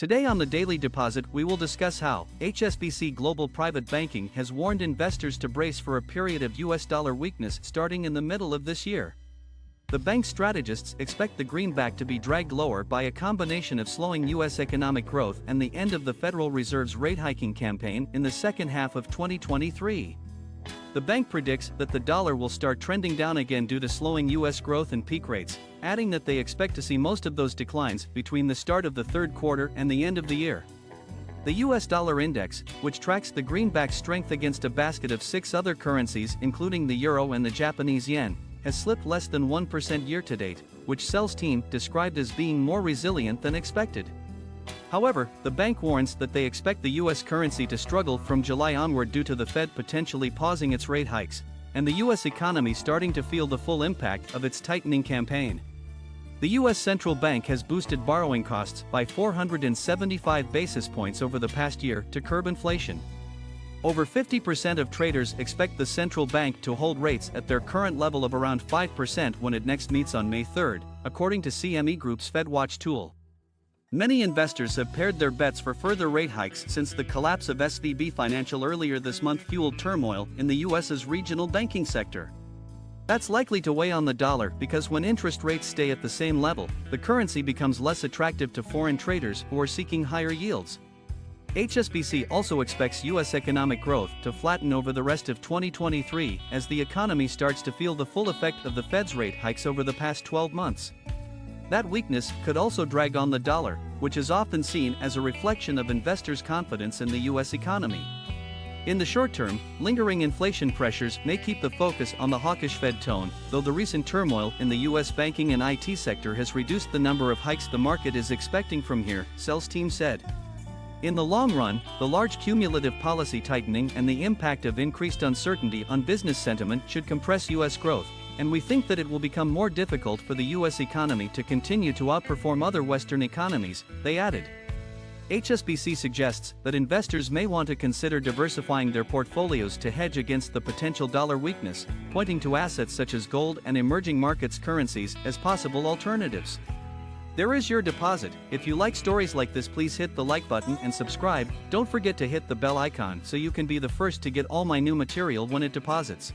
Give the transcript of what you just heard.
Today on the Daily Deposit we will discuss how HSBC Global Private Banking has warned investors to brace for a period of US dollar weakness starting in the middle of this year. The bank strategists expect the greenback to be dragged lower by a combination of slowing US economic growth and the end of the Federal Reserve's rate hiking campaign in the second half of 2023. The bank predicts that the dollar will start trending down again due to slowing US growth and peak rates, adding that they expect to see most of those declines between the start of the third quarter and the end of the year. The US dollar index, which tracks the greenback's strength against a basket of 6 other currencies including the euro and the Japanese yen, has slipped less than 1% year-to-date, which Sell's team described as being more resilient than expected. However, the bank warns that they expect the US currency to struggle from July onward due to the Fed potentially pausing its rate hikes, and the US economy starting to feel the full impact of its tightening campaign. The US Central Bank has boosted borrowing costs by 475 basis points over the past year to curb inflation. Over 50% of traders expect the central bank to hold rates at their current level of around 5% when it next meets on May 3, according to CME Group's FedWatch tool. Many investors have pared their bets for further rate hikes since the collapse of SVB Financial earlier this month fueled turmoil in the US's regional banking sector. That's likely to weigh on the dollar because when interest rates stay at the same level, the currency becomes less attractive to foreign traders who are seeking higher yields. HSBC also expects US economic growth to flatten over the rest of 2023 as the economy starts to feel the full effect of the Fed's rate hikes over the past 12 months. That weakness could also drag on the dollar, which is often seen as a reflection of investors' confidence in the US economy. In the short term, lingering inflation pressures may keep the focus on the hawkish Fed tone, though the recent turmoil in the US banking and IT sector has reduced the number of hikes the market is expecting from here, Sell's team said. In the long run, the large cumulative policy tightening and the impact of increased uncertainty on business sentiment should compress US growth, and we think that it will become more difficult for the US economy to continue to outperform other Western economies, they added. HSBC suggests that investors may want to consider diversifying their portfolios to hedge against the potential dollar weakness, pointing to assets such as gold and emerging markets currencies as possible alternatives. There is your deposit. If you like stories like this, please hit the like button and subscribe. Don't forget to hit the bell icon so you can be the first to get all my new material when it deposits.